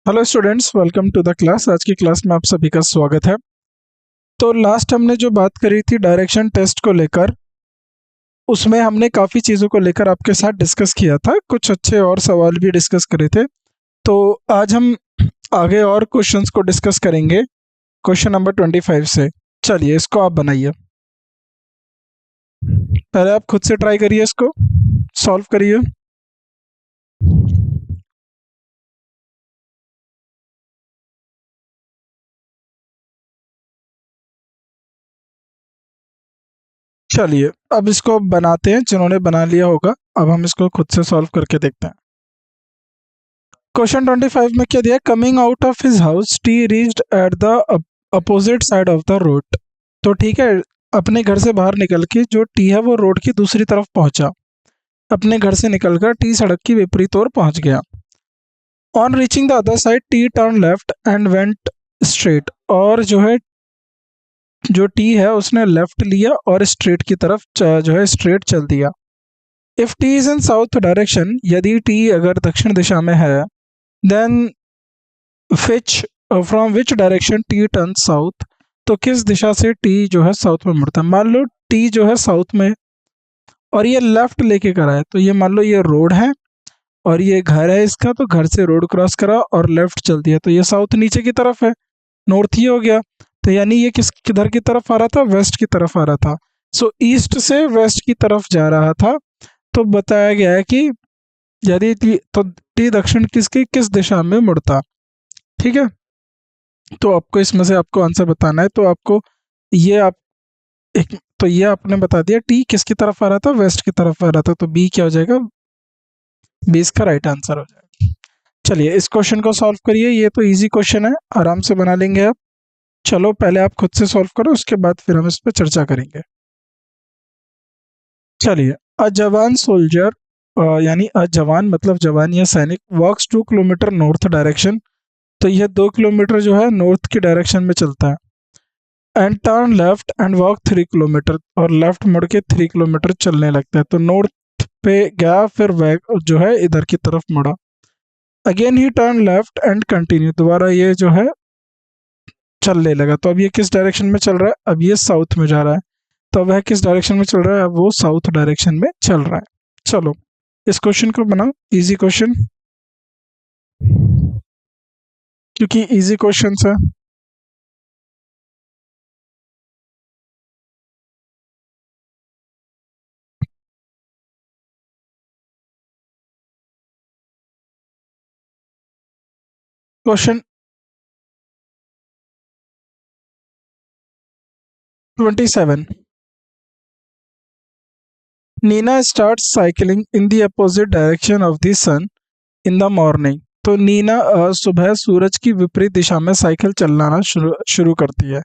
Hello students, welcome to the class. आज की class में आप सभी का स्वागत है। तो लास्ट हमने जो बात करी थी डायरेक्शन टेस्ट को लेकर, उसमें हमने काफ़ी चीज़ों को लेकर आपके साथ डिस्कस किया था, कुछ अच्छे और सवाल भी डिस्कस करे थे। तो आज हम आगे और क्वेश्चंस को डिस्कस करेंगे क्वेश्चन नंबर 25 से। चलिए इसको आप बनाइए। पहले आप खुद से ट्राई करिए, इसको सॉल्व करिए। चलिए अब इसको बनाते हैं, जिन्होंने बना लिया होगा अब हम इसको खुद से सॉल्व करके देखते हैं। क्वेश्चन 25 में क्या दिया? Coming out of his house T reached at the opposite side of the road. तो ठीक है, अपने घर से बाहर निकल के जो टी है वो रोड की दूसरी तरफ पहुंचा। अपने घर से निकलकर टी सड़क की विपरीत ओर पहुंच गया। On reaching the other side T turn left and went straight. और जो है जो टी है उसने लेफ्ट लिया और स्ट्रेट की तरफ जो है स्ट्रेट चल दिया। If T is in south direction, यदि टी अगर दक्षिण दिशा में है, then which from which direction T turn south. तो किस दिशा से टी जो है साउथ में मुड़ता है। मान लो टी जो है साउथ में और ये लेफ्ट लेके करा है, तो ये मान लो ये रोड है और ये घर है इसका, तो घर से रोड क्रॉस करा और लेफ्ट चल दिया, तो ये साउथ नीचे की तरफ है, नॉर्थ ही हो गया। तो यानी ये किधर की तरफ आ रहा था? वेस्ट की तरफ आ रहा था। सो ईस्ट से वेस्ट की तरफ जा रहा था। तो बताया गया है कि यदि टी दक्षिण किसकी किस दिशा में मुड़ता। ठीक है, तो आपको इसमें से आपको आंसर बताना है। तो आपको ये आप एक तो ये आपने बता दिया टी किसकी तरफ आ रहा था, वेस्ट की तरफ आ रहा था, तो बी क्या हो जाएगा? बी इसका राइट आंसर हो जाएगा। चलिए इस क्वेश्चन को सॉल्व करिए, ये तो इजी क्वेश्चन है, आराम से बना लेंगे आप। चलो पहले आप खुद से सॉल्व करो, उसके बाद फिर हम इस पर चर्चा करेंगे। चलिए, अ जवान सोल्जर यानी अ जवान मतलब जवान या सैनिक वॉक्स 2 किलोमीटर नॉर्थ डायरेक्शन। तो यह 2 किलोमीटर जो है नॉर्थ की डायरेक्शन में चलता है। And turn left and walk 3 kilometre, और लेफ्ट मुड़ के 3 किलोमीटर चलने लगता है। तो नॉर्थ पे गया, फिर बैक जो है इधर की तरफ मुड़ा। Again he turn left and continue, दोबारा ये जो है चलने लगा। तो अब ये किस डायरेक्शन में चल रहा है? अब ये साउथ में जा रहा है। तो वह किस डायरेक्शन में चल रहा है? अब वो साउथ डायरेक्शन में चल रहा है। चलो इस क्वेश्चन को बनाओ, इजी क्वेश्चन, क्योंकि इजी क्वेश्चन है। Question 27, Neena start cycling in the opposite direction of the sun in the morning. तो नीना सुबह सूरज की विपरीत दिशा में साइकिल चलाना शुरू करती है।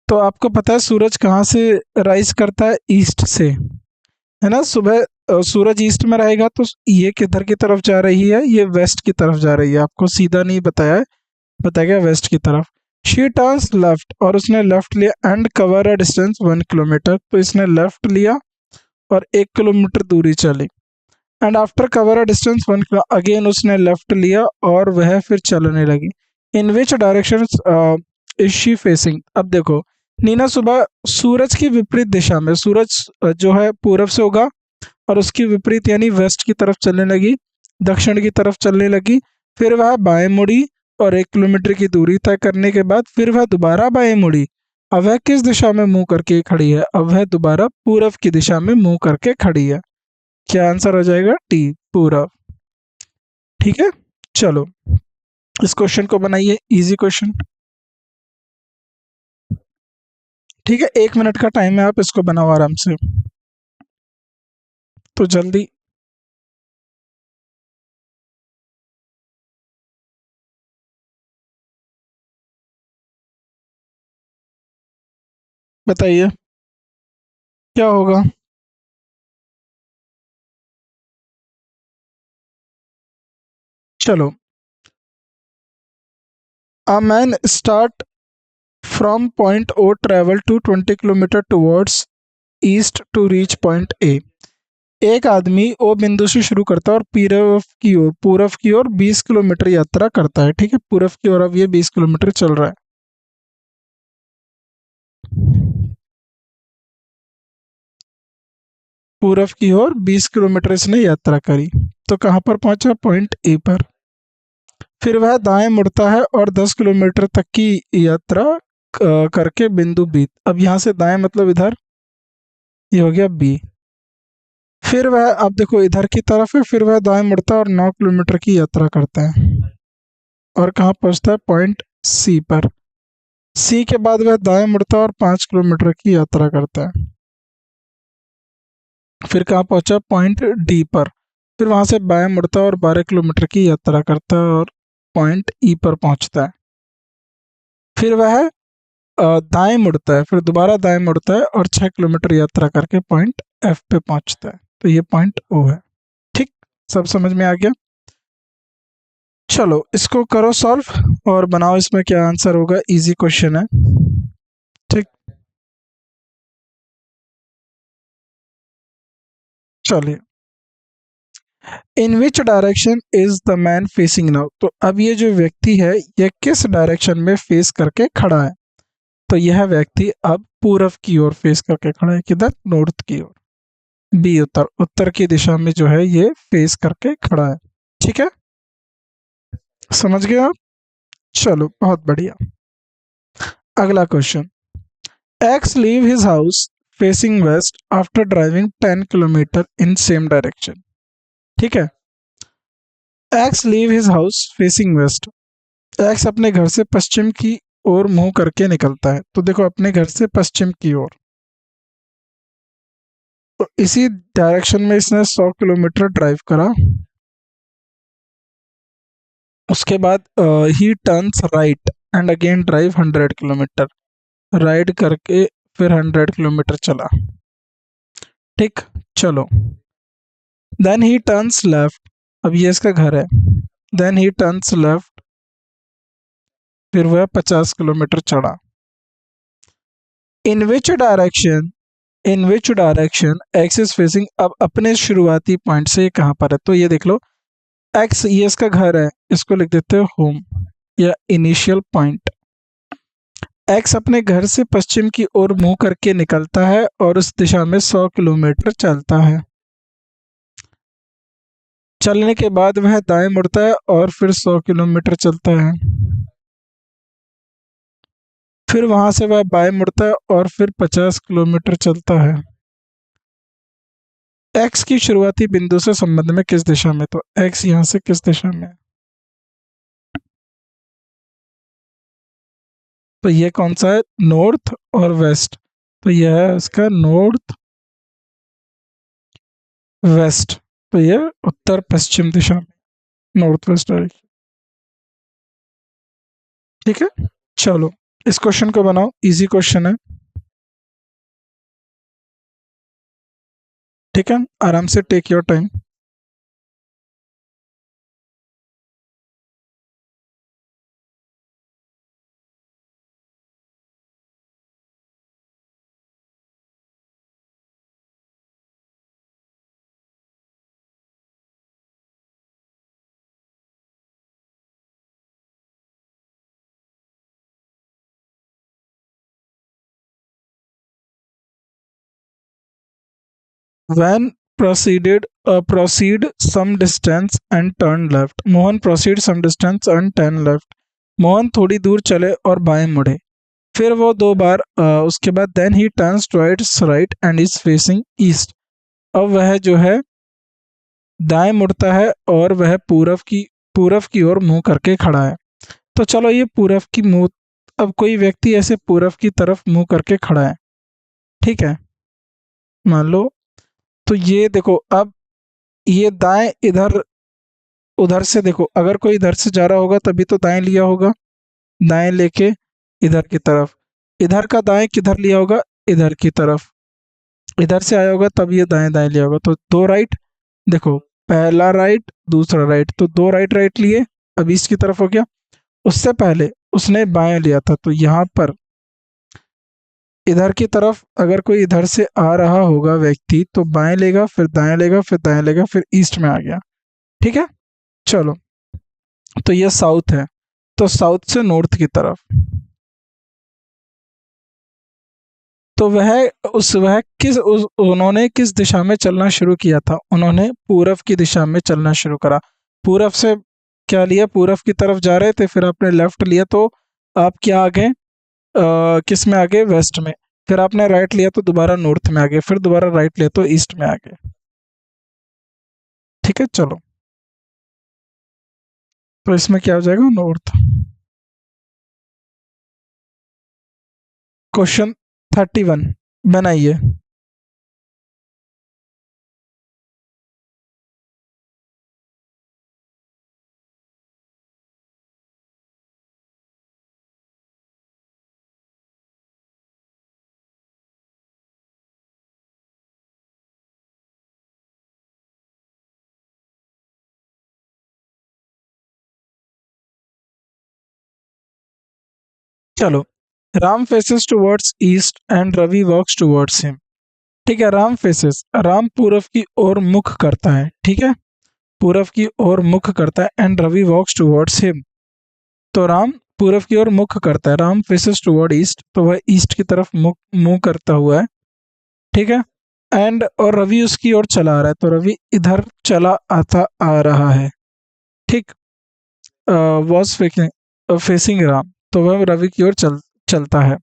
तो आपको पता है सूरज कहाँ से राइज करता है? ईस्ट से, है ना। सुबह सूरज ईस्ट में रहेगा, तो ये किधर की तरफ जा रही है? ये वेस्ट की तरफ जा रही है। आपको सीधा नहीं बताया है, बताया गया वेस्ट की तरफ। शी टर्न्स लेफ्ट, और उसने लेफ्ट लिया and cover a distance 1 kilometre. तो इसने लेफ्ट लिया और 1 किलोमीटर दूरी चली। And after cover a distance 1 kilometre again उसने लेफ्ट लिया और वह फिर चलने लगी। In which direction is she facing? अब देखो, नीना सुबह सूरज की विपरीत दिशा में, सूरज जो है पूरब से होगा और उसकी विपरीत यानी वेस्ट की तरफ चलने लगी, दक्षिण की तरफ चलने लगी। फिर वह बाएं मुड़ी और 1 किलोमीटर की दूरी तय करने के बाद फिर वह दोबारा बाएं मुड़ी। अब वह किस दिशा में मुंह करके खड़ी है? अब वह दोबारा पूरब की दिशा में मुंह करके खड़ी है। क्या आंसर हो जाएगा? टी, पूरब। ठीक है, चलो इस क्वेश्चन को बनाइए, इजी क्वेश्चन। ठीक है, 1 मिनट का टाइम है, आप इसको बनाओ आराम से, तो जल्दी बताइए क्या होगा। चलो, a man start from point O travel to 20 kilometre towards east to reach point A. एक आदमी ओ बिंदु से शुरू करता है और पूर्व की ओर 20 किलोमीटर यात्रा करता है। ठीक है, पूर्व की ओर अब ये 20 किलोमीटर चल रहा है। पूर्व की ओर 20 किलोमीटर इसने यात्रा करी, तो कहाँ पर पहुंचा? पॉइंट ए पर। फिर वह दाएं मुड़ता है और 10 किलोमीटर तक की यात्रा करके बिंदु बी, अब यहाँ से दाएं मतलब इधर, ये हो गया बी। फिर वह, अब देखो इधर की तरफ है, फिर वह दाएं मुड़ता है और 9 किलोमीटर की यात्रा करता है और कहाँ पहुंचता है? पॉइंट सी पर। सी के बाद वह दाएं मुड़ता है और 5 किलोमीटर की यात्रा करता है, फिर कहाँ पहुंचा? पॉइंट डी पर। फिर वहां से बाएं मुड़ता है और 12 किलोमीटर की यात्रा करता है और पॉइंट ई पर पहुंचता है। फिर वह दाएं मुड़ता है, फिर दोबारा दाएं मुड़ता है और 6 किलोमीटर यात्रा करके पॉइंट एफ पे पहुंचता है, तो ये पॉइंट ओ है। ठीक, सब समझ में आ गया? चलो इसको करो सॉल्व और बनाओ इसमें क्या आंसर होगा, इजी क्वेश्चन है। ठीक, चलिए। In which direction is the man facing now, तो अब ये जो व्यक्ति है ये किस डायरेक्शन में फेस करके खड़ा है? तो यह व्यक्ति अब पूर्व की ओर फेस करके खड़ा है। किधर? नॉर्थ की ओर। बी उत्तर, उत्तर की दिशा में जो है ये फेस करके खड़ा है। ठीक है, समझ गए आप? चलो बहुत बढ़िया। अगला question. X leave his house facing west after driving 10 kilometre in same direction. ठीक है, x leave his house facing west, x अपने घर से पश्चिम की ओर मुंह करके निकलता है। तो देखो अपने घर से पश्चिम की ओर, तो इसी डायरेक्शन में इसने 100 किलोमीटर ड्राइव करा। उसके बाद ही turns right and again drive 100 kilometre, ride करके फिर 100 किलोमीटर चला। ठीक, चलो। देन ही टर्न्स लेफ्ट, अब ये इसका घर है। देन ही टर्न्स लेफ्ट, फिर वह 50 किलोमीटर चढ़ा। In which direction, in which direction X is facing, अब अपने शुरुआती पॉइंट से ये कहाँ पर है? तो ये देख लो, एक्स ये इसका घर है, इसको लिख देते हो होम या इनिशियल पॉइंट। एक्स अपने घर से पश्चिम की ओर मुंह करके निकलता है और उस दिशा में 100 किलोमीटर चलता है। चलने के बाद वह दाएं मुड़ता है और फिर 100 किलोमीटर चलता है। फिर वहां से वह बाएं मुड़ता है और फिर 50 किलोमीटर चलता है। एक्स की शुरुआती बिंदु से संबंध में किस दिशा में? तो एक्स यहाँ से किस दिशा में? तो ये कौन सा है? नॉर्थ और वेस्ट, तो यह है इसका नॉर्थ वेस्ट, तो ये उत्तर पश्चिम दिशा में, नॉर्थ वेस्ट डायरेक्शन। ठीक है, चलो इस क्वेश्चन को बनाओ, इजी क्वेश्चन है। ठीक है, आराम से take your time. When proceed some distance and turn left, Mohan proceed some distance and turn left, Mohan थोड़ी दूर चले और बाएं मुड़े। फिर वो दो बार उसके बाद then he turns towards right and is facing east, अब वह जो है दाएं मुड़ता है और वह पूरब की ओर मुंह करके खड़ा है। तो चलो ये पूरब की मुंह, अब कोई व्यक्ति ऐसे पूरब की तरफ मुंह करके खड़ा है। ठीक है, मान लो, तो ये देखो अब ये दाएं इधर उधर से, देखो अगर कोई इधर से जा रहा होगा तभी तो दाएं लिया होगा, दाएं लेके इधर की तरफ, इधर का दाएं किधर लिया होगा? इधर की तरफ, इधर से आया होगा तब ये दाएं दाएं लिया होगा, तो दो राइट, देखो पहला राइट दूसरा राइट, तो दो राइट राइट लिए, अब ईस्ट की तरफ हो गया। उससे पहले उसने बाएं लिया था, तो यहाँ पर इधर की तरफ अगर कोई इधर से आ रहा होगा व्यक्ति तो बाएं लेगा, फिर दाएं लेगा, फिर दाएं लेगा, फिर ईस्ट में आ गया। ठीक है, चलो, तो ये साउथ है, तो साउथ से नॉर्थ की तरफ, तो उन्होंने किस दिशा में चलना शुरू किया था? उन्होंने पूरब की दिशा में चलना शुरू करा। पूरब से क्या लिया? पूरब की तरफ जा रहे थे, फिर आपने लेफ्ट लिया तो आप क्या आ गए? किस में आ गए? वेस्ट में। फिर आपने राइट लिया तो दोबारा नॉर्थ में आ गए, फिर दोबारा राइट लिया तो ईस्ट में आ गए। ठीक है, चलो, तो इसमें क्या हो जाएगा? नॉर्थ। क्वेश्चन 31 बनाइए। चलो, Ram faces towards east and Ravi walks towards him. ठीक है, राम फेसेस, राम पूरब की ओर मुख करता है। ठीक है, पूरब की ओर मुख करता है, and Ravi walks towards him. तो राम पूरब की ओर मुख करता है, राम फेसेस टुवर्ड ईस्ट, तो वह ईस्ट की तरफ मुख मुंह करता हुआ है। ठीक है, एंड और रवि उसकी ओर चला आ रहा है, तो रवि इधर चला आता आ रहा है। ठीक, वॉज फेसिंग राम, तो वह रवि की ओर चलता है,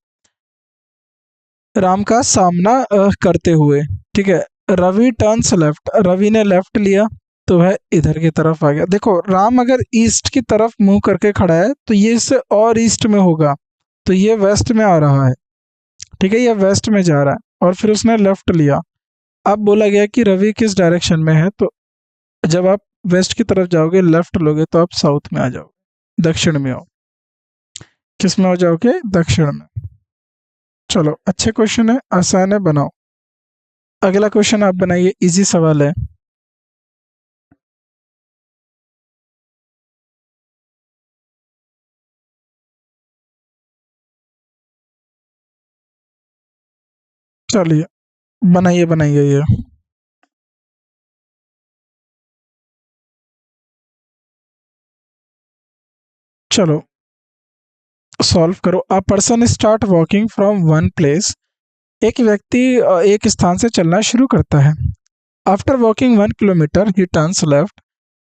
राम का सामना करते हुए। ठीक है, रवि टर्न्स लेफ्ट, रवि ने लेफ्ट लिया तो वह इधर की तरफ आ गया। देखो, राम अगर ईस्ट की तरफ मुंह करके खड़ा है तो ये इससे और ईस्ट में होगा, तो ये वेस्ट में आ रहा है। ठीक है, ये वेस्ट में जा रहा है और फिर उसने लेफ्ट लिया। अब बोला गया कि रवि किस डायरेक्शन में है, तो जब आप वेस्ट की तरफ जाओगे, लेफ्ट लोगे, तो आप साउथ में आ जाओगे, दक्षिण में आओ। किस में हो जाओगे? दक्षिण में। चलो, अच्छे क्वेश्चन है, आसान है, बनाओ। अगला क्वेश्चन आप बनाइए, इजी सवाल है। चलिए, बनाइए बनाइए ये। चलो, सॉल्व करो। A person start walking from one place. एक व्यक्ति एक स्थान से चलना शुरू करता है। आफ्टर वॉकिंग 1 किलोमीटर ही टर्न्स लेफ्ट।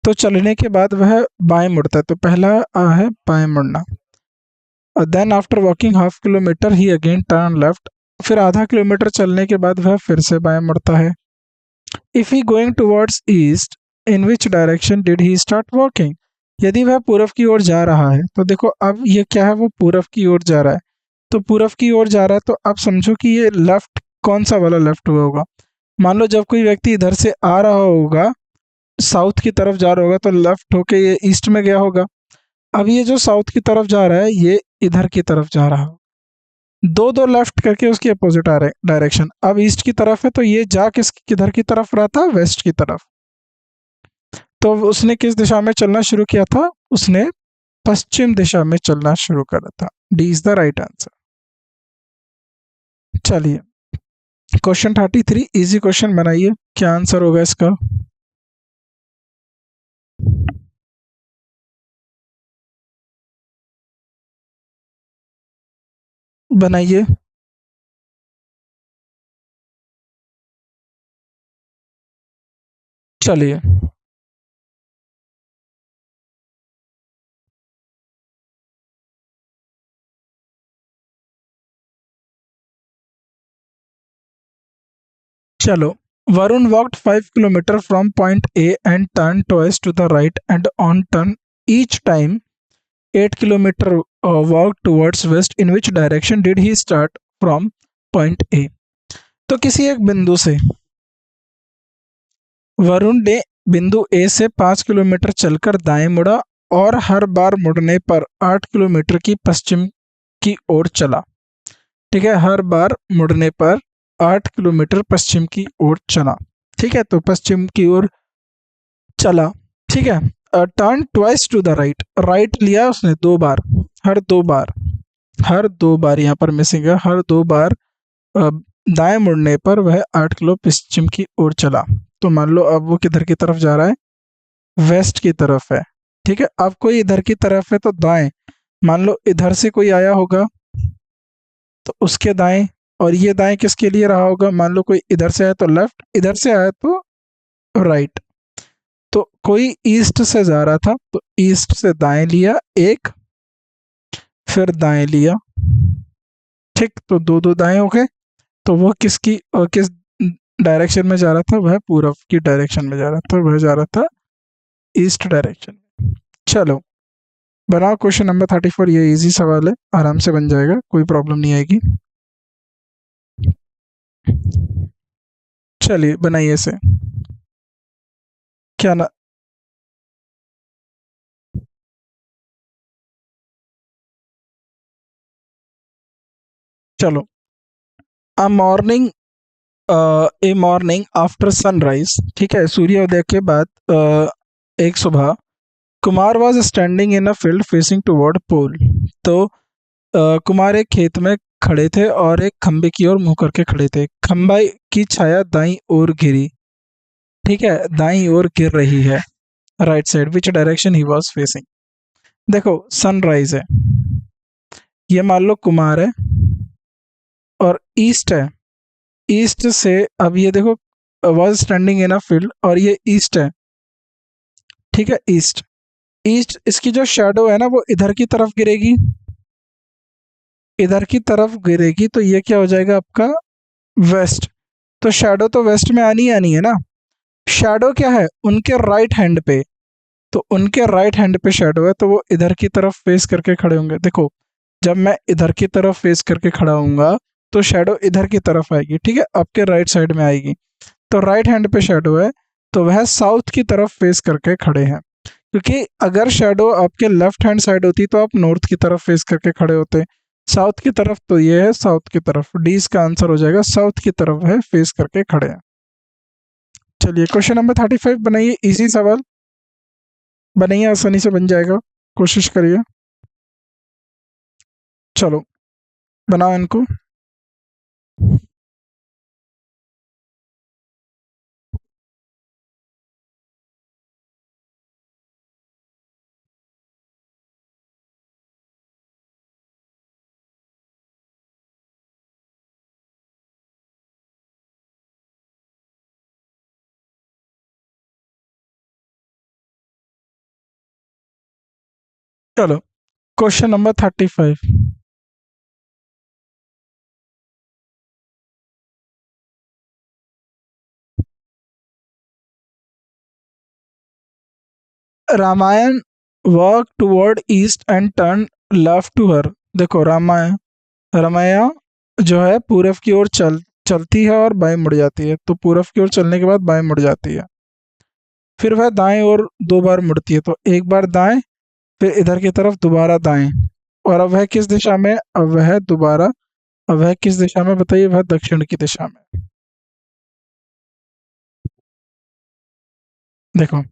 तो चलने के बाद वह बाएं मुड़ता है, तो पहला है बाएं मुड़ना। Then after walking half kilometre he again turn left. फिर आधा किलोमीटर चलने के बाद वह फिर से बाएं मुड़ता है। If he going towards east, in which direction did he start walking? यदि वह पूरब की ओर जा रहा है, तो देखो अब ये क्या है, वो पूरब की ओर जा रहा है, तो पूरब की ओर जा रहा है, तो अब समझो कि ये लेफ्ट कौन सा वाला लेफ्ट हुआ होगा। मान लो जब कोई व्यक्ति इधर से आ रहा होगा, साउथ की तरफ जा रहा होगा, तो लेफ्ट होके ये ईस्ट में गया होगा। अब ये जो साउथ की तरफ जा रहा है, ये इधर की तरफ जा रहा है, दो दो लेफ्ट करके उसकी अपोजिट आ रहे डायरेक्शन। अब ईस्ट की तरफ है, तो ये जा किधर की तरफ रहा था? वेस्ट की तरफ। तो उसने किस दिशा में चलना शुरू किया था? उसने पश्चिम दिशा में चलना शुरू करा था। D is the right answer. चलिए, क्वेश्चन 33 इजी क्वेश्चन बनाइए, क्या आंसर होगा इसका? बनाइए। चलिए, चलो, Varun walked 5 kilometre from point A and turn twice to the right and on turn each time 8 kilometre walk towards west. In which direction did he start from point A? तो किसी एक बिंदु से वरुण ने बिंदु ए से 5 किलोमीटर चलकर दाएं मुड़ा और हर बार मुड़ने पर 8 किलोमीटर की पश्चिम की ओर चला। ठीक है, हर बार मुड़ने पर 8 किलोमीटर पश्चिम की ओर चला। ठीक है, तो पश्चिम की ओर चला। ठीक है, turn twice to the right, right लिया उसने 2 बार, हर 2 बार, हर 2 बार, यहाँ पर मिसिंग है, हर 2 बार अब दाएं मुड़ने पर वह 8 किलो पश्चिम की ओर चला। तो मान लो अब वो किधर की तरफ जा रहा है, वेस्ट की तरफ है। ठीक है, अब कोई इधर की तरफ है तो दाएं, मान लो इधर से कोई आया होगा तो उसके दाएं, और ये दाएं किसके लिए रहा होगा, मान लो कोई इधर से आया तो लेफ्ट, इधर से आया तो राइट। तो कोई ईस्ट से जा रहा था तो ईस्ट से दाएं लिया एक, फिर दाएं लिया। ठीक, तो दो दो दाएं हो गए। तो वो किस डायरेक्शन में जा रहा था, वह पूरब की डायरेक्शन में जा रहा था, वह जा रहा था ईस्ट डायरेक्शन। चलो बनाओ क्वेश्चन नंबर 34। ये इजी सवाल है, आराम से बन जाएगा, कोई प्रॉब्लम नहीं आएगी। चलिए बनाइए इसे। क्या ना, चलो। A morning a morning after sunrise, ठीक है, सूर्योदय के बाद एक सुबह, Kumar was standing in a field facing toward pole. तो कुमार एक खेत में खड़े थे और एक खंबे की ओर मुंह करके खड़े थे। खंबा की छाया दाईं ओर गिरी, ठीक है, दाईं ओर गिर रही है, right side, which direction he was facing. देखो सनराइज है, ये मान लो कुमार है और ईस्ट है, ईस्ट से, अब ये देखो was standing in a field और ये ईस्ट है, ठीक है, ईस्ट। ईस्ट, इसकी जो शेडो है ना वो इधर की तरफ गिरेगी, इधर की तरफ गिरेगी, तो ये क्या हो जाएगा आपका वेस्ट। तो शेडो तो वेस्ट में आनी आनी है ना। शेडो क्या है उनके राइट हैंड पे, तो उनके राइट हैंड पे शेडो है, तो वो इधर की तरफ फेस करके खड़े होंगे। देखो जब मैं इधर की तरफ फेस करके खड़ा होऊंगा तो शेडो इधर की तरफ आएगी, ठीक है, आपके राइट साइड में आएगी। तो राइट हैंड पे शेडो है, तो वह साउथ की तरफ फेस करके खड़े हैं। क्योंकि अगर शेडो आपके लेफ्ट हैंड साइड होती तो आप नॉर्थ की तरफ फेस करके खड़े होते, साउथ की तरफ, तो ये है साउथ की तरफ, डी इसका आंसर हो जाएगा, साउथ की तरफ है फेस करके खड़े हैं। चलिए क्वेश्चन नंबर 35 बनाइए, इजी सवाल बनाइए, आसानी से बन जाएगा, कोशिश करिए। चलो बनाओ इनको। चलो question number 35। Ramayan walk toward east and turn left to her. देखो रामायण, रमैया जो है पूरब की ओर चलती है और बाएं मुड़ जाती है, तो पूरब की ओर चलने के बाद बाएं मुड़ जाती है। फिर वह दाएं ओर 2 बार मुड़ती है, तो एक बार दाएं, फिर इधर की तरफ दोबारा दाएं। और अब वह किस दिशा में, अब वह दोबारा, अब वह किस दिशा में बताइए, वह दक्षिण की दिशा में। देखो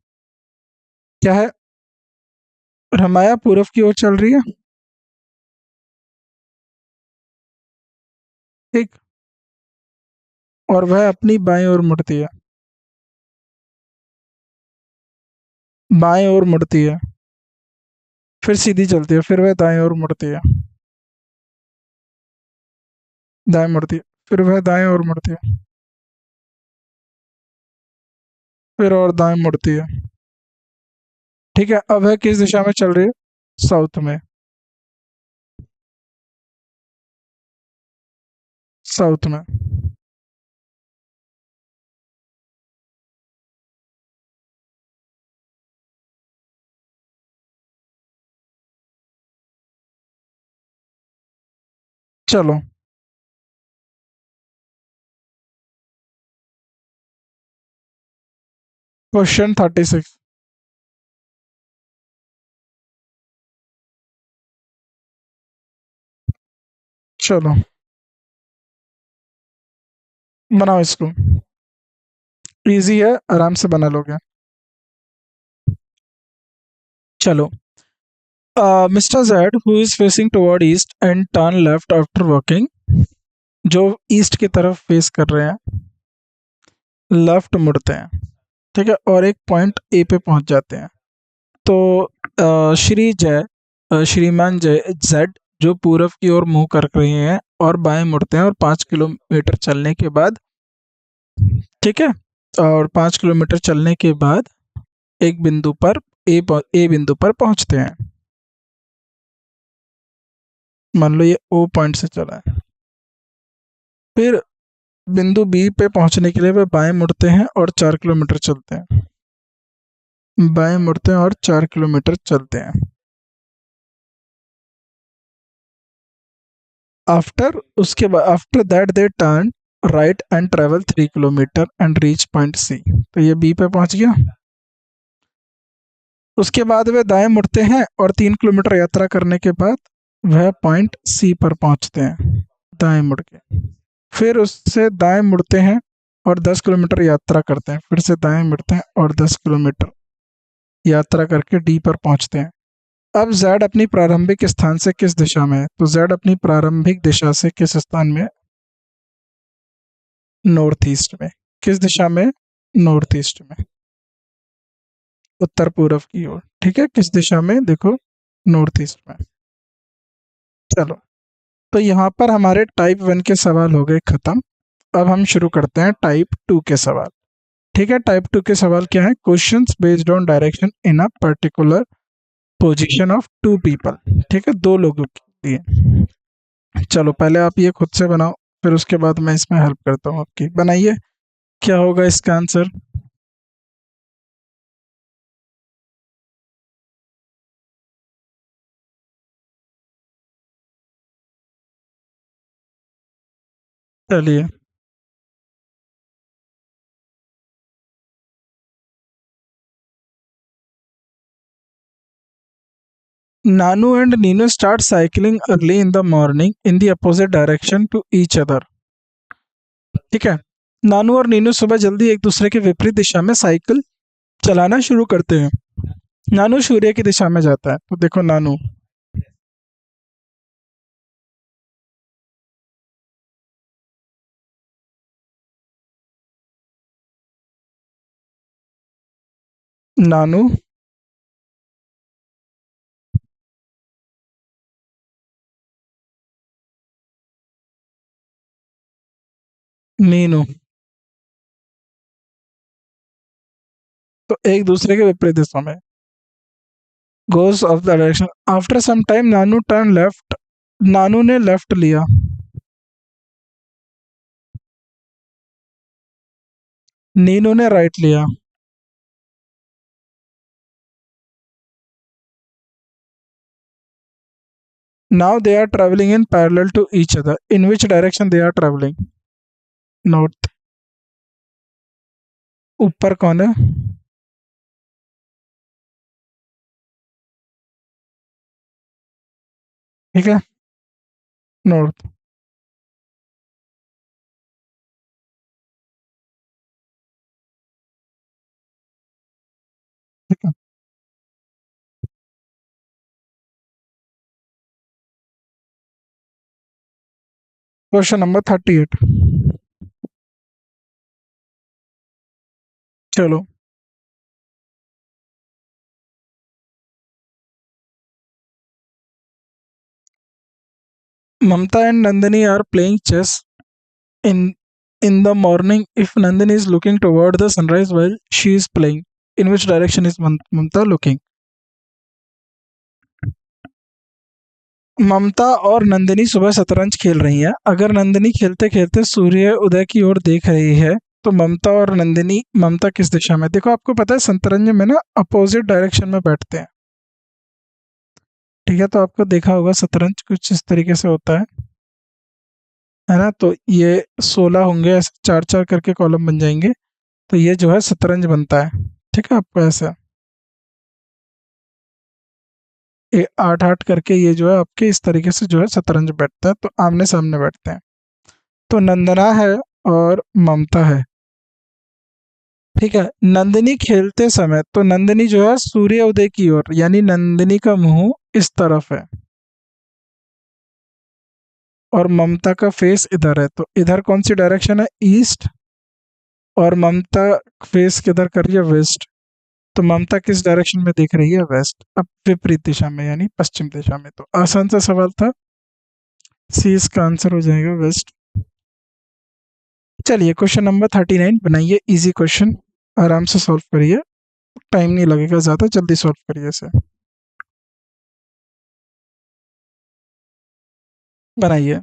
क्या है, रमाया पूरब की ओर चल रही है, ठीक, और वह अपनी बाएं ओर मुड़ती है, बाएं ओर मुड़ती है, फिर सीधी चलती है, फिर वह दाएं ओर मुड़ती है, दाएं मुड़ती है, फिर वह दाएं ओर मुड़ती है, फिर और दाएं मुड़ती है। ठीक है, अब वह किस दिशा में चल रही है, साउथ में, साउथ में। चलो क्वेश्चन 36। चलो बनाओ इसको, इजी है, आराम से बना लोगे। चलो, mister Z who is facing toward east and turn left after walking, जो ईस्ट की तरफ फेस कर रहे हैं, लेफ्ट मुड़ते हैं, ठीक है, और एक पॉइंट ए पे पहुंच जाते हैं। तो श्रीमान जय जेड जो पूरब की ओर मुंह कर रहे हैं और बाएं मुड़ते हैं, और 5 किलोमीटर चलने के बाद, ठीक है, और 5 किलोमीटर चलने के बाद एक बिंदु पर ए बिंदु पर पहुंचते हैं। मान लो ये ओ पॉइंट से चला है। फिर बिंदु बी पे पहुंचने के लिए वे बाएं मुड़ते हैं और 4 किलोमीटर चलते हैं। बाएं मुड़ते हैं और 4 किलोमीटर चलते हैं। After that they turn right and travel 3 kilometre and reach point C. तो ये बी पे पहुंच गया। उसके बाद वे दाएं मुड़ते हैं और 3 किलोमीटर यात्रा करने के बाद वह पॉइंट सी पर पहुंचते हैं, दाएं मुड़ के। फिर उससे दाएं मुड़ते हैं और 10 किलोमीटर यात्रा करते हैं। फिर से दाएं मुड़ते हैं और 10 किलोमीटर यात्रा करके डी पर पहुंचते हैं। अब जेड अपनी प्रारंभिक स्थान से किस दिशा में है? तो जेड अपनी प्रारंभिक दिशा से किस स्थान में? नॉर्थ ईस्ट में। किस दिशा में? नॉर्थ ईस्ट में, उत्तर पूर्व की ओर। ठीक है, किस दिशा में? देखो, नॉर्थ ईस्ट में। चलो, तो यहाँ पर हमारे टाइप 1 के सवाल हो गए खत्म। अब हम शुरू करते हैं टाइप 2 के सवाल। ठीक है, टाइप 2 के सवाल क्या है? Questions based on direction in a particular position of 2 people. ठीक है, 2 लोगों के लिए। चलो, पहले आप ये खुद से बनाओ, फिर उसके बाद मैं इसमें हेल्प करता हूँ आपकी। बनाइए, क्या होगा इसका आंसर? चलिए, Nanu and Ninu start cycling early in the morning in the opposite direction to each other. ठीक है, नानू और नीनू सुबह जल्दी एक दूसरे के विपरीत दिशा में साइकिल चलाना शुरू करते हैं। नानू सूर्य की दिशा में जाता है, तो देखो नानू, नानू नीनू, तो एक दूसरे के विपरीत दिशा में। Goes off the direction after some time Nanu turn left. Nanu ने लेफ्ट लिया। नीनू ने राइट लिया। Now they are travelling in parallel to each other. In which direction they are travelling? North. ऊपर कौन है? ठीक है, नॉर्थ। ठीक है, क्वेश्चन नंबर 38। चलो, Mamta and Nandini are playing chess in in the morning. If Nandini is looking toward the sunrise while she is playing, in which direction is Mamta looking? ममता और नंदिनी सुबह शतरंज खेल रही हैं। अगर नंदिनी खेलते खेलते सूर्य उदय की ओर देख रही है, तो ममता और नंदिनी, ममता किस दिशा में? देखो, आपको पता है शतरंज में ना अपोजिट डायरेक्शन में बैठते हैं। ठीक है, तो आपको देखा होगा शतरंज कुछ इस तरीके से होता है ना? तो ये 16 होंगे, ऐसे 4 4 करके कॉलम बन जाएंगे, तो ये जो है शतरंज बनता है। ठीक है, आपको ऐसा ये 8 8 करके ये जो है आपके इस तरीके से जो है शतरंज बैठता है, तो आमने सामने बैठते हैं। तो नंदना है और ममता है। ठीक है, नंदिनी खेलते समय, तो नंदिनी जो है सूर्य उदय की ओर, यानी नंदिनी का मुंह इस तरफ है। और ममता का फेस इधर है, तो इधर कौन सी डायरेक्शन है, ईस्ट, और ममता फेस किधर कर रही है, वेस्ट। तो ममता किस डायरेक्शन में देख रही है, वेस्ट, अब विपरीत दिशा में यानी पश्चिम दिशा में। तो आसान सा सवाल था, सी इसका आंसर हो जाएगा, वेस्ट। चलिए क्वेश्चन नंबर 39 बनाइए, इजी क्वेश्चन, आराम से सॉल्व करिए, टाइम नहीं लगेगा ज़्यादा, जल्दी सॉल्व करिए इसे, बनाइए।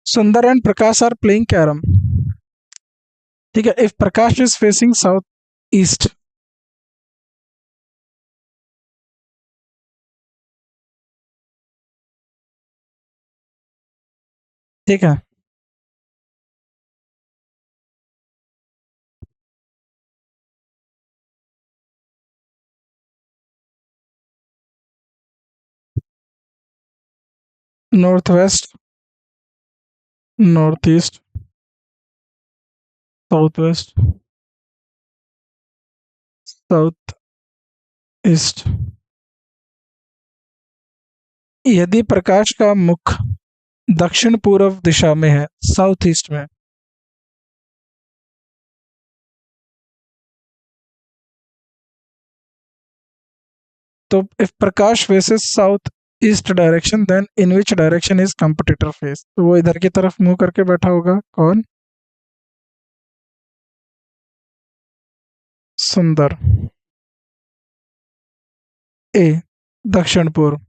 Sundar and Prakash are playing carrom. ठीक है, if Prakash is facing south east. ठीक है, north west, north east, south west, south east. यदि प्रकाश का मुख दक्षिण पूर्व दिशा में है, साउथ ईस्ट में, तो if Prakash faces south east direction then in which direction is competitor face, तो वो इधर की तरफ मुंह करके बैठा होगा, कौन, सुंदर। ए, दक्षिण पूर्व।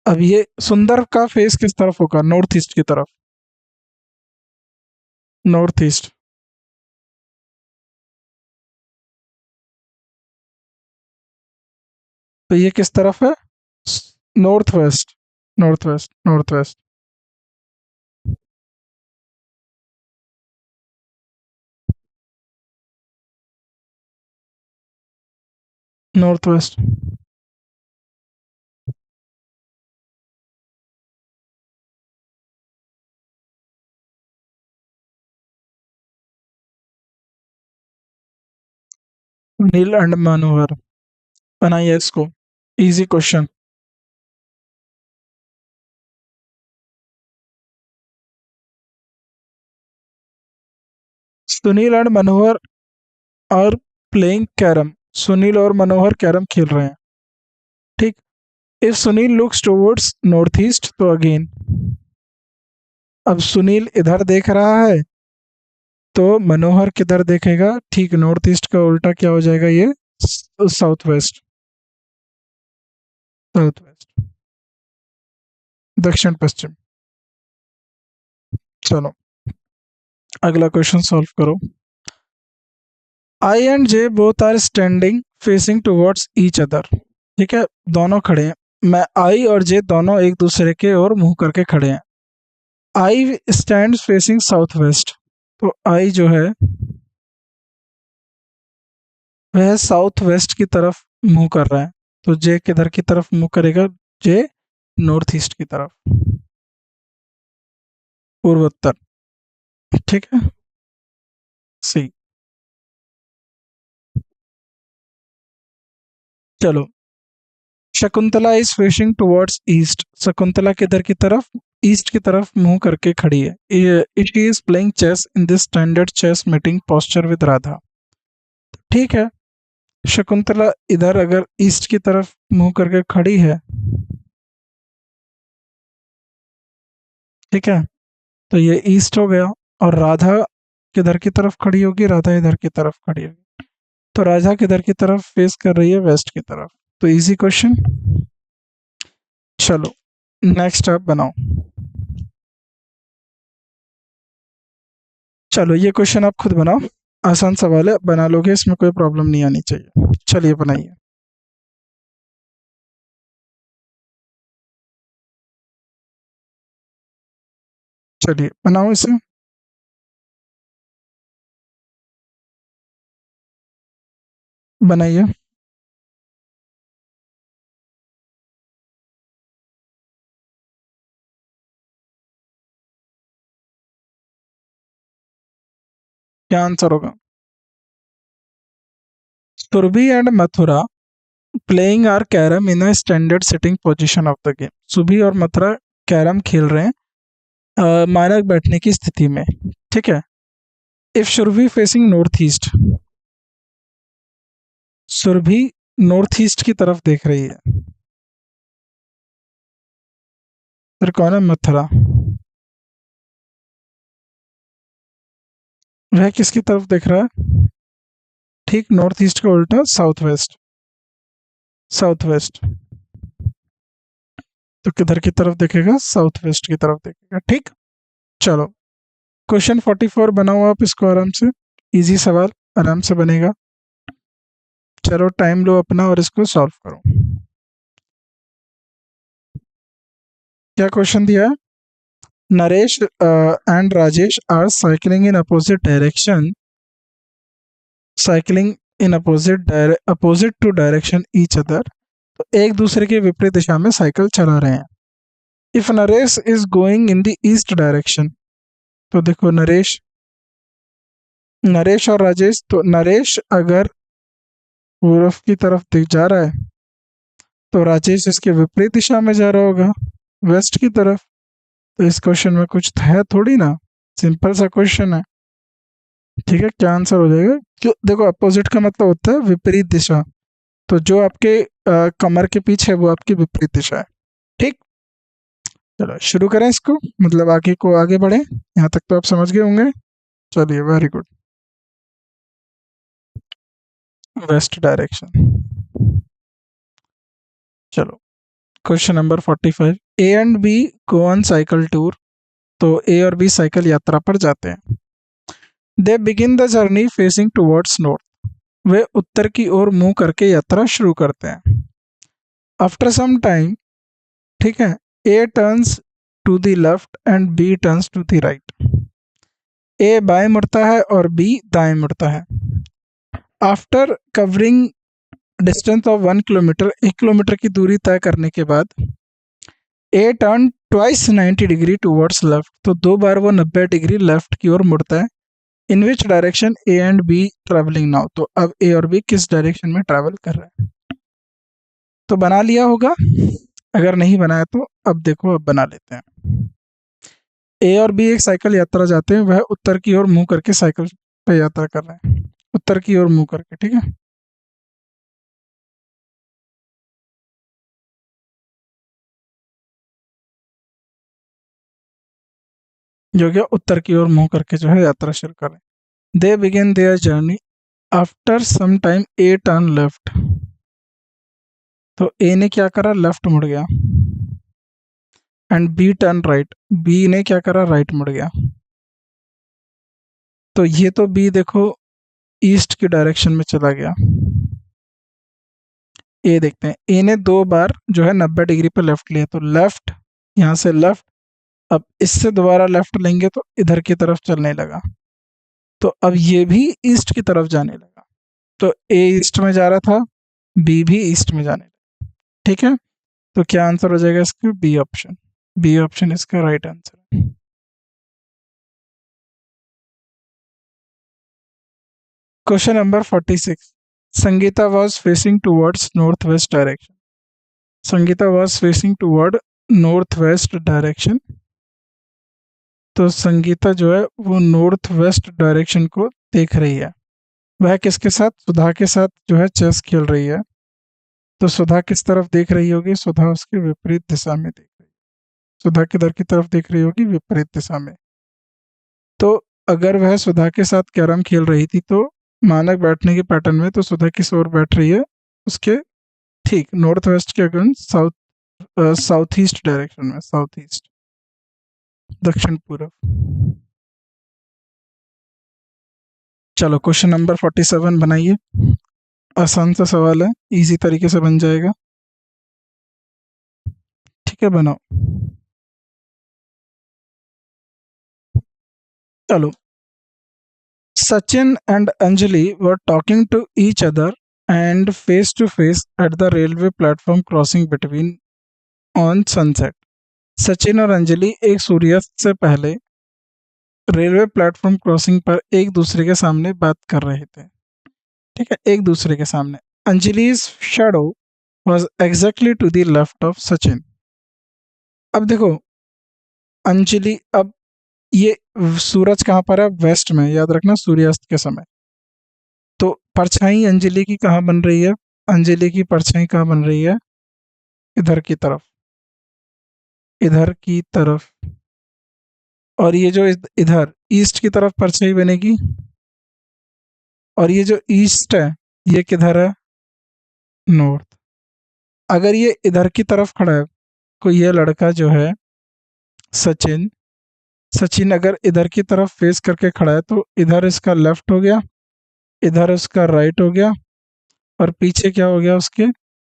अब ये सुंदर का फेस किस तरफ होगा, नॉर्थ ईस्ट की तरफ, नॉर्थ ईस्ट। तो ये किस तरफ है, north west, north west, north west, north west. Neel and Manohar, बनाइए इसको, easy question. Sunil and Manohar are playing carrom, Sunil और मनोहर कैरम खेल रहे हैं। ठीक, if Sunil looks towards north east, तो अगेन, अब सुनील इधर देख रहा है, तो मनोहर किधर देखेगा, ठीक नॉर्थ ईस्ट का उल्टा क्या हो जाएगा, ये साउथ वेस्ट, साउथ वेस्ट, दक्षिण पश्चिम। चलो अगला क्वेश्चन सॉल्व करो। I and J both are standing facing towards each other. ठीक है, दोनों खड़े हैं, मैं आई और जे दोनों एक दूसरे के ओर मुंह करके खड़े हैं। I stand facing south west, तो आई जो है वह साउथ वेस्ट की तरफ मुंह कर रहा है, तो जे किधर की तरफ मुंह करेगा, जे नॉर्थ ईस्ट की तरफ, पूर्वोत्तर। ठीक है, सी। चलो, Shakuntala is facing towards east, Shakuntala किधर की तरफ, ईस्ट की तरफ मुंह करके खड़ी है। She is playing chess in this standard chess meeting posture with Radha. ठीक है, शकुंतला इधर अगर ईस्ट की तरफ मुंह करके खड़ी है, ठीक है, तो ये ईस्ट हो गया, और राधा किधर की तरफ खड़ी होगी, राधा इधर की तरफ खड़ी होगी, तो राधा किधर की तरफ फेस कर रही है, वेस्ट की तरफ। तो इजी क्वेश्चन। चलो नेक्स्ट आप बनाओ। चलो ये क्वेश्चन आप खुद बनाओ, आसान सवाल है, बना लोगे, इसमें कोई प्रॉब्लम नहीं आनी चाहिए। चलिए बनाइए। चलिए बनाओ इसे, बनाइए। क्या आंसर होगा, Surabhi and Mathura playing are carrom in a standard sitting position of the game. Subhi और मथुरा कैरम खेल रहे हैं मानक बैठने की स्थिति में, ठीक है। If Surabhi facing north east, Surabhi north east की तरफ देख रही है, फिर कौन है मथुरा, वह किसकी तरफ देख रहा है, ठीक नॉर्थ ईस्ट का उल्टा साउथ वेस्ट, साउथ वेस्ट। तो किधर की तरफ देखेगा, साउथ वेस्ट की तरफ देखेगा, ठीक। चलो क्वेश्चन 44 बनाओ आप इसको आराम से, इजी सवाल आराम से बनेगा। चलो टाइम लो अपना और इसको सॉल्व करो। क्या क्वेश्चन दिया है, Naresh and Rajesh are cycling in opposite direction, cycling in opposite to direction each other. तो एक दूसरे के विपरीत दिशा में साइकिल चला रहे हैं। If Naresh is going in the east direction, तो देखो नरेश, नरेश और राजेश, तो नरेश अगर पूर्व की तरफ जा रहा है तो राजेश इसके विपरीत दिशा में जा रहा होगा, वेस्ट की तरफ। तो इस क्वेश्चन में कुछ है थोड़ी ना, सिंपल सा क्वेश्चन है, ठीक है। क्या आंसर हो जाएगा, क्यों देखो अपोजिट का मतलब होता है विपरीत दिशा, तो जो आपके कमर के पीछे है वो आपकी विपरीत दिशा है, ठीक। चलो शुरू करें इसको, मतलब आगे को आगे बढ़े, यहाँ तक तो आप समझ गए होंगे। चलिए वेरी गुड, वेस्ट डायरेक्शन। चलो question number 45, A and B go on cycle tour. तो ए और बी साइकिल यात्रा पर जाते हैं। They begin the journey facing towards north, वे उत्तर की ओर मुंह करके यात्रा शुरू करते हैं। आफ्टर सम टाइम, ठीक है, A turns to the left and B turns to the right. A बाएं मुड़ता है और बी दाएं मुड़ता है। After covering distance of 1 kilometre, 1 kilometre की दूरी तय करने के बाद A turn twice 90 degree towards left, तो 2 बार वो 90 डिग्री लेफ्ट की ओर मुड़ता है। In which direction A and B travelling now, तो अब ए और बी किस डायरेक्शन में ट्रैवल कर रहे हैं। तो बना लिया होगा, अगर नहीं बनाया तो अब देखो, अब बना लेते हैं। ए और बी एक साइकिल यात्रा जाते हैं, वह उत्तर की ओर मुंह करके साइकिल पे यात्रा कर रहे हैं, उत्तर की ओर मुंह करके, ठीक है। जो कि उत्तर की ओर मुंह करके जो है यात्रा शुरू कर रहे हैं। They begin their journey, after some time A turn left, तो ए ने क्या करा, लेफ्ट मुड़ गया। And B turn right, B ने क्या करा, राइट मुड़ गया। तो ये तो बी देखो ईस्ट की डायरेक्शन में चला गया। ए देखते हैं, ए ने 2 बार जो है 90 डिग्री पे लेफ्ट लिया, तो लेफ्ट, यहाँ से लेफ्ट, अब इससे दोबारा लेफ्ट लेंगे तो इधर की तरफ चलने लगा, तो अब ये भी ईस्ट की तरफ जाने लगा। तो ए ईस्ट में जा रहा था, बी भी ईस्ट में जाने लगा, ठीक है। तो क्या आंसर हो जाएगा इसका, बी ऑप्शन, बी ऑप्शन इसका राइट आंसर है। Question number 46, Sangeeta was facing towards north west direction, Sangeeta was facing toward north west direction. तो संगीता जो है वो नॉर्थ वेस्ट डायरेक्शन को देख रही है। वह किसके साथ, सुधा के साथ जो है चेस खेल रही है। तो सुधा किस तरफ देख रही होगी, सुधा उसके विपरीत दिशा में देख रही है। सुधा किधर की तरफ देख रही होगी, विपरीत दिशा में। तो अगर वह सुधा के साथ कैरम खेल रही थी तो मानक बैठने के पैटर्न में तो सुधा किस ओर बैठ रही है, उसके ठीक नॉर्थ वेस्ट के अगेंस्ट साउथ ईस्ट डायरेक्शन में, साउथ ईस्ट, दक्षिण पूर्व। चलो क्वेश्चन नंबर 47 बनाइए, आसान सा सवाल है, इजी तरीके से बन जाएगा, ठीक है बनाओ। चलो, Sachin and Anjali were talking to each other and face to face at the railway platform crossing between on sunset. Sachin और अंजलि एक सूर्यास्त से पहले रेलवे प्लेटफॉर्म क्रॉसिंग पर एक दूसरे के सामने बात कर रहे थे, ठीक है, एक दूसरे के सामने। अंजलि's shadow was exactly to the left of Sachin. अब देखो अंजलि, अब ये सूरज कहाँ पर है? वेस्ट में, याद रखना सूर्यास्त के समय। तो परछाई अंजलि की कहाँ बन रही है? अंजलि की परछाई कहाँ बन रही है? इधर की तरफ, इधर की तरफ। और ये जो इधर ईस्ट की तरफ परछाई बनेगी, और ये जो ईस्ट है ये किधर है? नॉर्थ। अगर ये इधर की तरफ खड़ा है, तो ये लड़का जो है सचिन, सचिन अगर इधर की तरफ फेस करके खड़ा है तो इधर इसका लेफ्ट हो गया, इधर उसका राइट हो गया, और पीछे क्या हो गया उसके?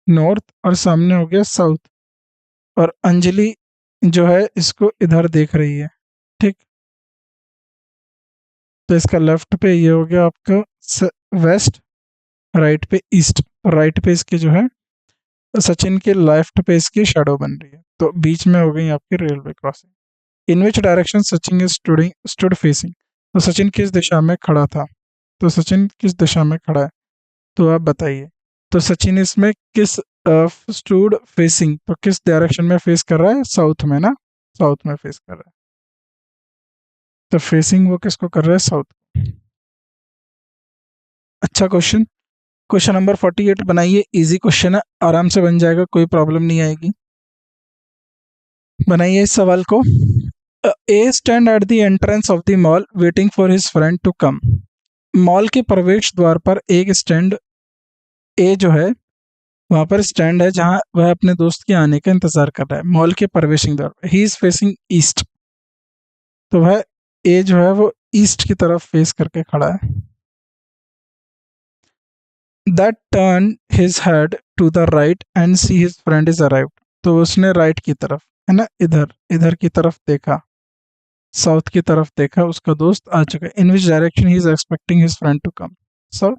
नॉर्थ, और सामने हो गया साउथ। और अंजलि जो है इसको इधर देख रही है, ठीक। तो इसका लेफ्ट पे ये हो गया आपका वेस्ट, राइट पे ईस्ट। राइट पे इसके जो है सचिन के लेफ्ट पे इसकी शेडो बन रही है, तो बीच में हो गई आपकी railway crossing. In which direction Sachin is stood facing? तो सचिन किस दिशा में खड़ा था? तो सचिन किस दिशा में खड़ा है, तो आप बताइए। तो सचिन इसमें किस स्टूड फेसिंग, तो किस डायरेक्शन में फेस कर रहा है? साउथ में ना, साउथ में फेस कर रहा है। तो फेसिंग वो किसको कर रहा है? साउथ। अच्छा क्वेश्चन, क्वेश्चन नंबर 48 बनाइए। इजी क्वेश्चन है, आराम से बन जाएगा, कोई प्रॉब्लम नहीं आएगी। बनाइए इस सवाल को। A stand at the entrance of the mall waiting for his friend to come. Mall के प्रवेश द्वार पर एक स्टैंड ए जो है वहां पर स्टैंड है जहां वह अपने दोस्त के आने का इंतजार कर रहा है। मॉल के प्रवेशिंग द्वार पर ही इज फेसिंग ईस्ट, तो वह ए जो है वो ईस्ट की तरफ फेस करके खड़ा है। That turn his head to the right and see his friend is arrived. तो उसने राइट की तरफ, है ना, इधर इधर की तरफ देखा, साउथ की तरफ देखा, उसका दोस्त आ चुका है। In which direction he is expecting his friend to come? South,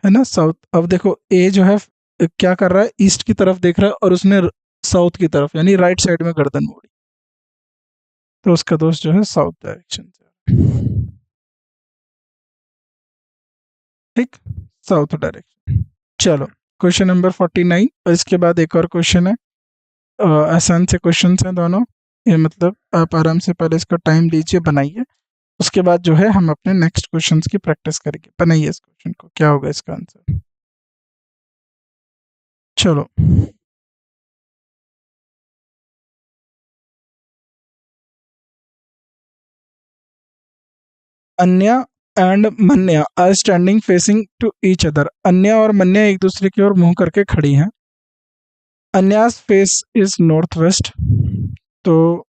है ना, साउथ। अब देखो ए जो है क्या कर रहा है? ईस्ट की तरफ देख रहा है, और उसने साउथ की तरफ यानी राइट साइड में गर्दन मोड़ी, तो उसका दोस्त जो है साउथ डायरेक्शन से, ठीक, साउथ डायरेक्शन। चलो क्वेश्चन नंबर 49, और इसके बाद एक और क्वेश्चन है। आसान से क्वेश्चन हैं दोनों, ये मतलब आप आराम से पहले इसका टाइम लीजिए, बनाइए, उसके बाद जो है हम अपने नेक्स्ट क्वेश्चन की प्रैक्टिस करेंगे। बनाइए इस क्वेश्चन को, क्या होगा इसका आंसर? चलो, Anya and Manya are standing facing to each other. Anya और मन्या एक दूसरे की ओर मुंह करके खड़ी हैं। अन्यास फेस इज नॉर्थ वेस्ट, तो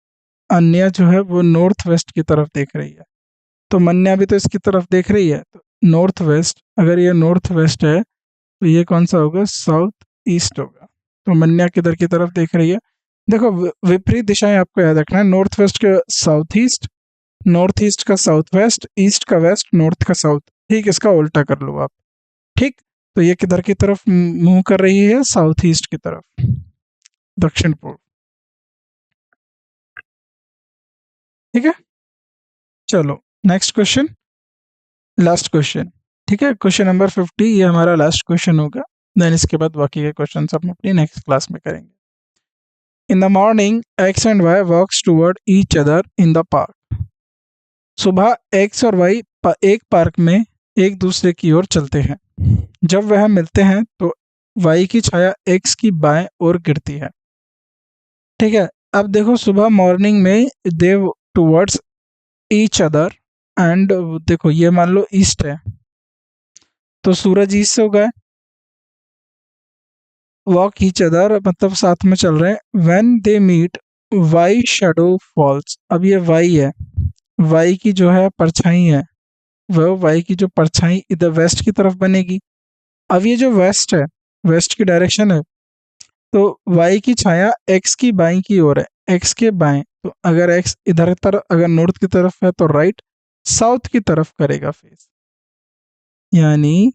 अन्या जो है वो नॉर्थ वेस्ट की तरफ देख रही है, तो मन्या भी तो इसकी तरफ देख रही है। तो नॉर्थ वेस्ट, अगर ये नॉर्थ वेस्ट है तो ये कौन सा होगा? साउथ ईस्ट होगा। तो मन्या किधर की तरफ देख रही है? देखो विपरीत दिशाएं आपको याद रखना है। नॉर्थ वेस्ट का साउथ ईस्ट, नॉर्थ ईस्ट का साउथ वेस्ट, ईस्ट का वेस्ट, नॉर्थ का साउथ, ठीक। इसका उल्टा कर लो आप, ठीक। तो ये किधर की तरफ मूव कर रही है? साउथ ईस्ट की तरफ, दक्षिण पूर्व, ठीक है। चलो नेक्स्ट क्वेश्चन, लास्ट क्वेश्चन, ठीक है। क्वेश्चन नंबर 50 ये हमारा लास्ट क्वेश्चन होगा, देन इसके बाद बाकी के क्वेश्चन हम अपनी नेक्स्ट क्लास में करेंगे। In the morning X and Y walks toward each other in the park. सुबह एक्स और वाई एक पार्क में एक दूसरे की ओर चलते हैं। जब वह मिलते हैं तो वाई की छाया एक्स की बाएं ओर गिरती है, ठीक है। अब देखो सुबह मॉर्निंग में दे टूवर्ड्स ईच अदर, एंड देखो ये मान लो ईस्ट है, तो सूरज ईस्ट से उगा है। वॉक ईच अदर मतलब साथ में चल रहे हैं। When they meet Y shadow falls. अब ये वाई है, वाई की जो है परछाई है, वह वाई की जो परछाई इधर वेस्ट की तरफ बनेगी। अब ये जो वेस्ट है, वेस्ट की डायरेक्शन है, तो वाई की छाया एक्स की बाई की ओर है, एक्स के बाएं। तो अगर एक्स इधर तरफ, अगर नॉर्थ की तरफ है तो राइट, साउथ की तरफ करेगा फेस, यानी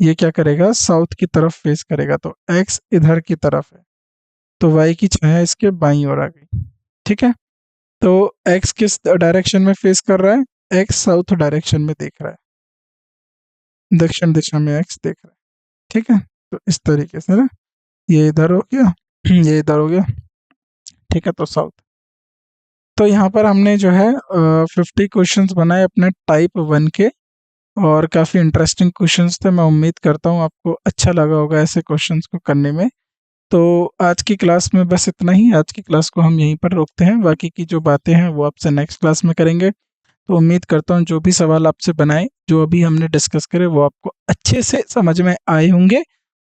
ये क्या करेगा? साउथ की तरफ फेस करेगा। तो एक्स इधर की तरफ है, तो वाई की छाया इसके बाईं ओर आ गई, ठीक है। तो एक्स किस डायरेक्शन में फेस कर रहा है? एक्स साउथ डायरेक्शन में देख रहा है, दक्षिण दिशा में एक्स देख रहा है, ठीक है। तो इस तरीके से ना, ये इधर हो गया, ये इधर हो गया, ठीक है। तो साउथ। तो यहाँ पर हमने जो है 50 क्वेश्चंस बनाए अपने टाइप 1 के, और काफ़ी इंटरेस्टिंग क्वेश्चंस थे। मैं उम्मीद करता हूँ आपको अच्छा लगा होगा ऐसे क्वेश्चंस को करने में। तो आज की क्लास में बस इतना ही। आज की क्लास को हम यहीं पर रोकते हैं, बाकी की जो बातें हैं वो आपसे नेक्स्ट क्लास में करेंगे। तो उम्मीद करता हूँ जो भी सवाल आपसे बनाए, जो अभी हमने डिस्कस करे, वो आपको अच्छे से समझ में आए होंगे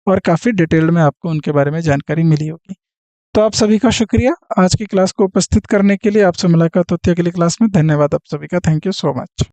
और काफ़ी डिटेल्ड में आपको उनके बारे में जानकारी मिली होगी। तो आप सभी का शुक्रिया आज की क्लास को उपस्थित करने के लिए। आपसे मुलाकात होती है अगली क्लास में। धन्यवाद आप सभी का। Thank you so much.